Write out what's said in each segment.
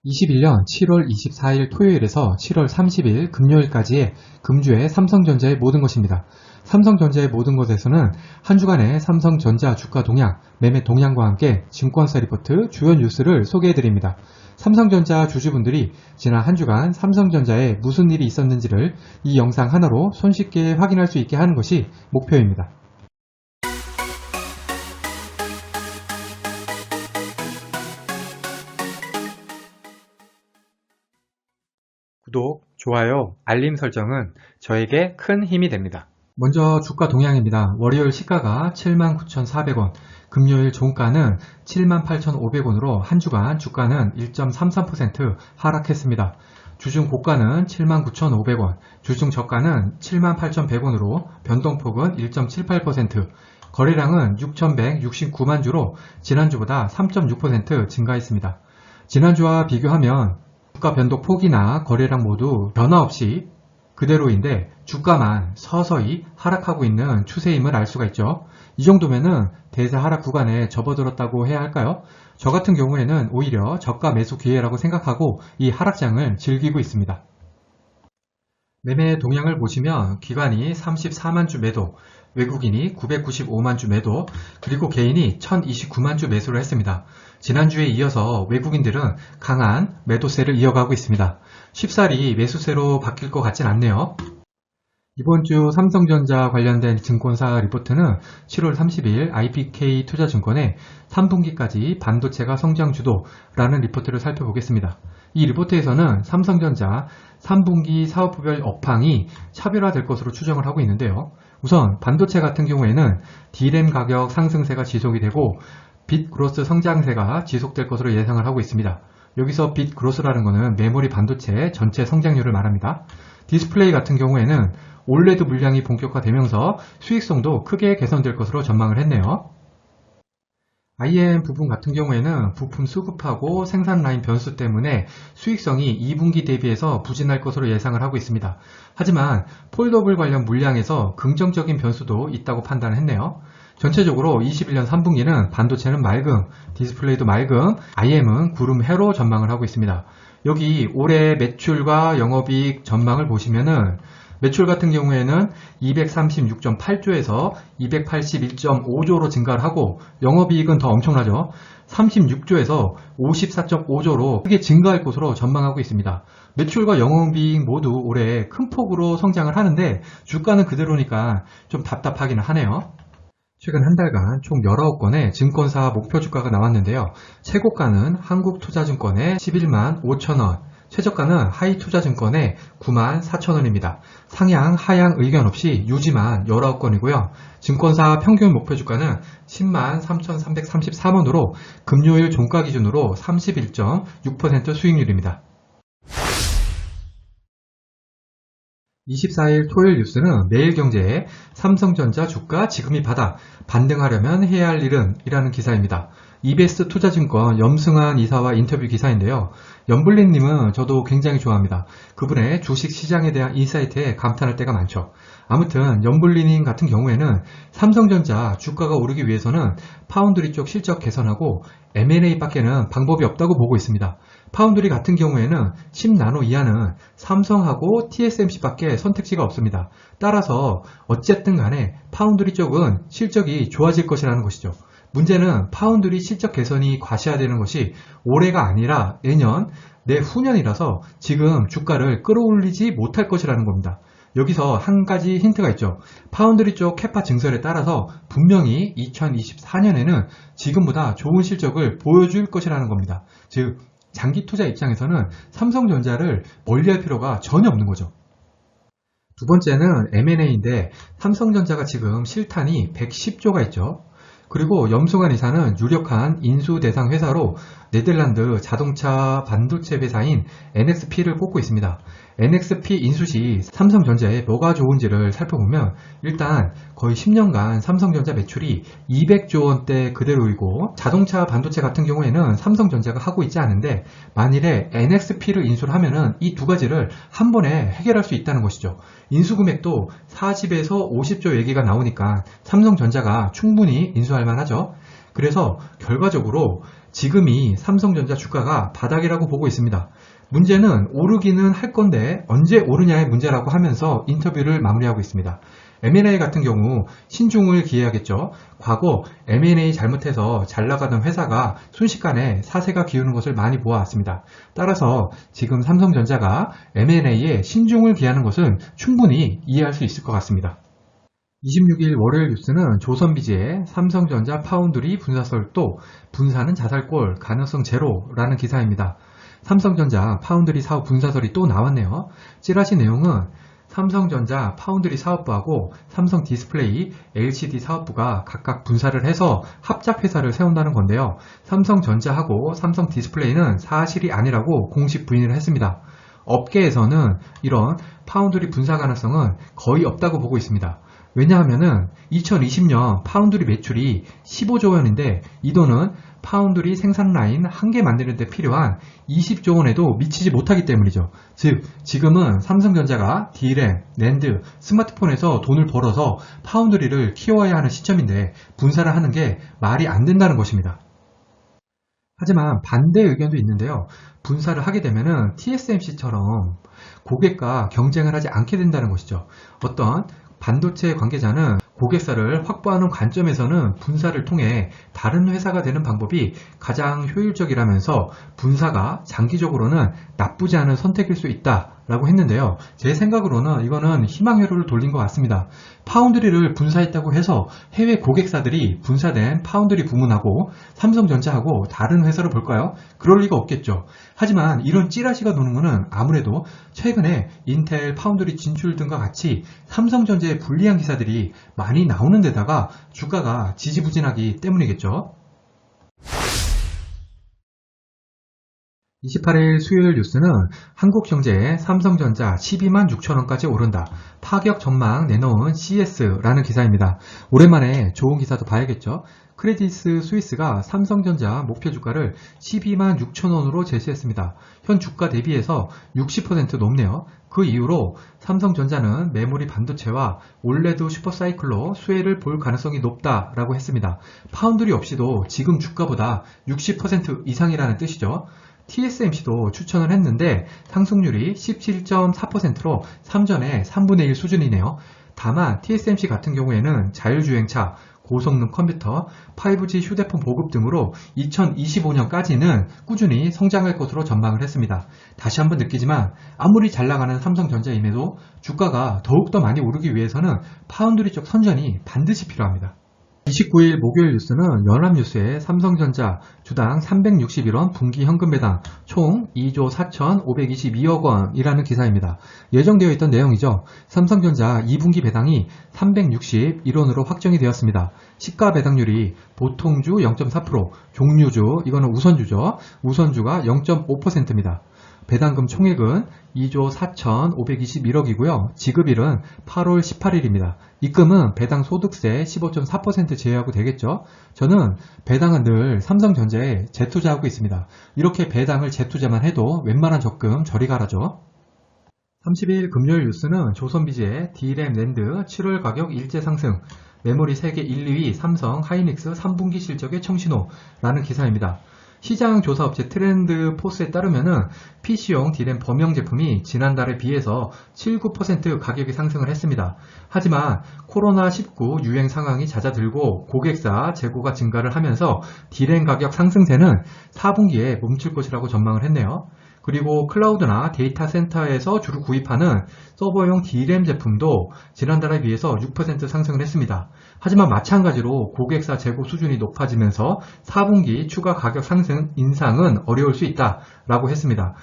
21년 7월 24일 토요일에서 7월 30일 금요일까지의 금주의 삼성전자의 모든 것입니다. 삼성전자의 모든 것에서는 한 주간의 삼성전자 주가 동향, 매매 동향과 함께 증권사 리포트 주요 뉴스를 소개해드립니다. 삼성전자 주주분들이 지난 한 주간 삼성전자에 무슨 일이 있었는지를 이 영상 하나로 손쉽게 확인할 수 있게 하는 것이 목표입니다. 구독, 좋아요, 알림 설정은 저에게 큰 힘이 됩니다. 먼저 주가 동향입니다. 월요일 시가가 79,400원, 금요일 종가는 78,500원으로 한 주간 주가는 1.33% 하락했습니다. 주중 고가는 79,500원, 주중 저가는 78,100원으로 변동폭은 1.78%, 거래량은 6,169만 주로 지난주보다 3.6% 증가했습니다. 지난주와 비교하면 주가 변동폭이나 거래량 모두 변화 없이 그대로인데 주가만 서서히 하락하고 있는 추세임을 알 수가 있죠. 이 정도면은 대세 하락 구간에 접어들었다고 해야 할까요? 저 같은 경우에는 오히려 저가 매수 기회라고 생각하고 이 하락장을 즐기고 있습니다. 매매 동향을 보시면 기관이 34만 주 매도, 외국인이 995만 주 매도, 그리고 개인이 1029만 주 매수를 했습니다. 지난주에 이어서 외국인들은 강한 매도세를 이어가고 있습니다. 쉽사리 매수세로 바뀔 것 같진 않네요. 이번 주 삼성전자 관련된 증권사 리포트는 7월 30일 IBK 투자증권의 3분기까지 반도체가 성장 주도라는 리포트를 살펴보겠습니다. 이 리포트에서는 삼성전자 3분기 사업부별 업황이 차별화될 것으로 추정을 하고 있는데요. 우선 반도체 같은 경우에는 D램 가격 상승세가 지속이 되고 빗 그로스 성장세가 지속될 것으로 예상을 하고 있습니다. 여기서 빗 그로스라는 것은 메모리 반도체 전체 성장률을 말합니다. 디스플레이 같은 경우에는 올레드 물량이 본격화되면서 수익성도 크게 개선될 것으로 전망을 했네요. IM 부분 같은 경우에는 부품 수급하고 생산 라인 변수 때문에 수익성이 2분기 대비해서 부진할 것으로 예상을 하고 있습니다. 하지만 폴더블 관련 물량에서 긍정적인 변수도 있다고 판단을 했네요. 전체적으로 21년 3분기는 반도체는 맑음, 디스플레이도 맑음, IM은 구름 해로 전망을 하고 있습니다. 여기 올해 매출과 영업이익 전망을 보시면은 매출 같은 경우에는 236.8조에서 281.5조로 증가를 하고 영업이익은 더 엄청나죠. 36조에서 54.5조로 크게 증가할 것으로 전망하고 있습니다. 매출과 영업이익 모두 올해 큰 폭으로 성장을 하는데 주가는 그대로니까 좀 답답하기는 하네요. 최근 한 달간 총 19건의 증권사 목표 주가가 나왔는데요. 최고가는 한국투자증권의 11만 5천원, 최저가는 하이투자증권의 9만 4천원입니다. 상향, 하향 의견 없이 유지만 19건이고요. 증권사 평균 목표 주가는 10만 3,334원으로 금요일 종가 기준으로 31.6% 수익률입니다. 24일 토요일 뉴스는 매일경제의 삼성전자 주가 지금이 바닥, 반등하려면 해야 할 일은? 이라는 기사입니다. 이베스트 투자증권 염승환 이사와 인터뷰 기사인데요. 염블린님은 저도 굉장히 좋아합니다. 그분의 주식 시장에 대한 인사이트에 감탄할 때가 많죠. 아무튼 염블린님 같은 경우에는 삼성전자 주가가 오르기 위해서는 파운드리 쪽 실적 개선하고 M&A 밖에는 방법이 없다고 보고 있습니다. 파운드리 같은 경우에는 10나노 이하는 삼성하고 TSMC 밖에 선택지가 없습니다. 따라서 어쨌든 간에 파운드리 쪽은 실적이 좋아질 것이라는 것이죠. 문제는 파운드리 실적 개선이 과시화되는 것이 올해가 아니라 내년, 내후년이라서 지금 주가를 끌어올리지 못할 것이라는 겁니다. 여기서 한 가지 힌트가 있죠. 파운드리 쪽 캐파 증설에 따라서 분명히 2024년에는 지금보다 좋은 실적을 보여줄 것이라는 겁니다. 즉 장기 투자 입장에서는 삼성전자를 멀리할 필요가 전혀 없는 거죠. 두 번째는 M&A인데 삼성전자가 지금 실탄이 110조가 있죠. 그리고 염승환 이사는 유력한 인수 대상 회사로 네덜란드 자동차 반도체 회사인 NXP를 꼽고 있습니다. NXP 인수 시 삼성전자에 뭐가 좋은지를 살펴보면 일단 거의 10년간 삼성전자 매출이 200조 원대 그대로이고 자동차 반도체 같은 경우에는 삼성전자가 하고 있지 않은데 만일에 NXP를 인수를 하면은 이 두 가지를 한 번에 해결할 수 있다는 것이죠. 인수 금액도 40에서 50조 얘기가 나오니까 삼성전자가 충분히 인수할 만하죠. 그래서 결과적으로 지금이 삼성전자 주가가 바닥이라고 보고 있습니다. 문제는 오르기는 할 건데 언제 오르냐의 문제라고 하면서 인터뷰를 마무리하고 있습니다. M&A 같은 경우 신중을 기해야겠죠. 과거 M&A 잘못해서 잘 나가던 회사가 순식간에 사세가 기우는 것을 많이 보아왔습니다. 따라서 지금 삼성전자가 M&A에 신중을 기하는 것은 충분히 이해할 수 있을 것 같습니다. 26일 월요일 뉴스는 조선비즈의 삼성전자 파운드리 분사설도 분사는 자살골 가능성 제로라는 기사입니다. 삼성전자 파운드리 사업 분사설이 또 나왔네요. 찌라시 내용은 삼성전자 파운드리 사업부하고 삼성 디스플레이 LCD 사업부가 각각 분사를 해서 합작회사를 세운다는 건데요. 삼성전자하고 삼성 디스플레이는 사실이 아니라고 공식 부인을 했습니다. 업계에서는 이런 파운드리 분사 가능성은 거의 없다고 보고 있습니다. 왜냐하면은 2020년 파운드리 매출이 15조 원인데 이 돈은 파운드리 생산 라인 한 개 만드는 데 필요한 20조 원에도 미치지 못하기 때문이죠. 즉 지금은 삼성전자가 D램, 낸드, 스마트폰에서 돈을 벌어서 파운드리를 키워야 하는 시점인데 분사를 하는 게 말이 안 된다는 것입니다. 하지만 반대 의견도 있는데요. 분사를 하게 되면은 TSMC처럼 고객과 경쟁을 하지 않게 된다는 것이죠. 어떤 반도체 관계자는 고객사를 확보하는 관점에서는 분사를 통해 다른 회사가 되는 방법이 가장 효율적이라면서 분사가 장기적으로는 나쁘지 않은 선택일 수 있다라고 했는데요. 제 생각으로는 이거는 희망회로를 돌린 것 같습니다. 파운드리를 분사했다고 해서 해외 고객사들이 분사된 파운드리 부문하고 삼성전자하고 다른 회사로 볼까요? 그럴 리가 없겠죠. 하지만 이런 찌라시가 도는 것은 아무래도 최근에 인텔 파운드리 진출 등과 같이 삼성전자에 불리한 기사들이 많이 나오는 데다가 주가가 지지부진하기 때문이겠죠. 28일 수요일 뉴스는 한국경제에 삼성전자 12만 6천원까지 오른다. 파격 전망 내놓은 CS라는 기사입니다. 오랜만에 좋은 기사도 봐야겠죠. 크레디스 스위스가 삼성전자 목표 주가를 12만 6천원으로 제시했습니다. 현 주가 대비해서 60% 높네요. 그 이후로 삼성전자는 메모리 반도체와 올레드 슈퍼사이클로 수혜를 볼 가능성이 높다라고 했습니다. 파운드리 없이도 지금 주가보다 60% 이상이라는 뜻이죠. TSMC도 추천을 했는데 상승률이 17.4%로 3전의 3분의 1 수준이네요. 다만 TSMC 같은 경우에는 자율주행차, 고성능 컴퓨터, 5G 휴대폰 보급 등으로 2025년까지는 꾸준히 성장할 것으로 전망을 했습니다. 다시 한번 느끼지만 아무리 잘 나가는 삼성전자임에도 주가가 더욱더 많이 오르기 위해서는 파운드리 쪽 선전이 반드시 필요합니다. 29일 목요일 뉴스는 연합뉴스의 삼성전자 주당 361원 분기 현금 배당 총 2조 4,522억 원이라는 기사입니다. 예정되어 있던 내용이죠. 삼성전자 2분기 배당이 361원으로 확정이 되었습니다. 시가 배당률이 보통주 0.4%, 종류주, 이거는 우선주죠. 우선주가 0.5%입니다. 배당금 총액은 2조 4,521억이고요. 지급일은 8월 18일입니다. 입금은 배당 소득세 15.4% 제외하고 되겠죠. 저는 배당은 늘 삼성전자에 재투자하고 있습니다. 이렇게 배당을 재투자만 해도 웬만한 적금 저리 가라죠. 30일 금요일 뉴스는 조선비즈의 D램 낸드 7월 가격 일제 상승, 메모리 세계 1, 2위 삼성 하이닉스 3분기 실적의 청신호라는 기사입니다. 시장 조사업체 트렌드 포스에 따르면은 PC용 D램 범용 제품이 지난달에 비해서 7-9% 가격이 상승을 했습니다. 하지만 코로나19 유행 상황이 잦아들고 고객사 재고가 증가를 하면서 D램 가격 상승세는 4분기에 멈출 것이라고 전망을 했네요. 그리고 클라우드나 데이터 센터에서 주로 구입하는 서버용 D램 제품도 지난달에 비해서 6% 상승을 했습니다. 하지만 마찬가지로 고객사 재고 수준이 높아지면서 4분기 추가 가격 상승 인상은 어려울 수 있다라고 했습니다.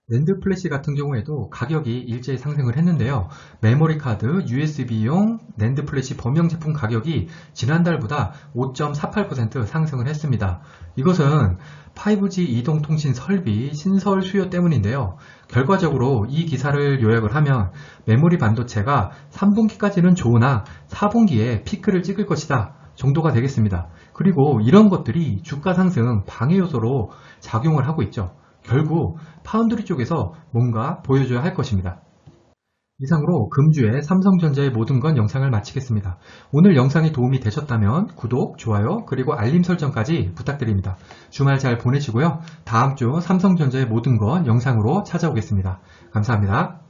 낸드 플래시 같은 경우에도 가격이 일제히 상승을 했는데요. 메모리 카드, USB용 낸드 플래시 범용 제품 가격이 지난달보다 5.48% 상승을 했습니다. 이것은 5G 이동통신 설비 신설 수요 때문인데요. 결과적으로 이 기사를 요약을 하면 메모리 반도체가 3분기까지는 좋으나 4분기에 피크를 찍을 것이다 정도가 되겠습니다. 그리고 이런 것들이 주가 상승 방해 요소로 작용을 하고 있죠. 결국 파운드리 쪽에서 뭔가 보여줘야 할 것입니다. 이상으로 금주의 삼성전자의 모든 건 영상을 마치겠습니다. 오늘 영상이 도움이 되셨다면 구독, 좋아요, 그리고 알림 설정까지 부탁드립니다. 주말 잘 보내시고요. 다음 주 삼성전자의 모든 건 영상으로 찾아오겠습니다. 감사합니다.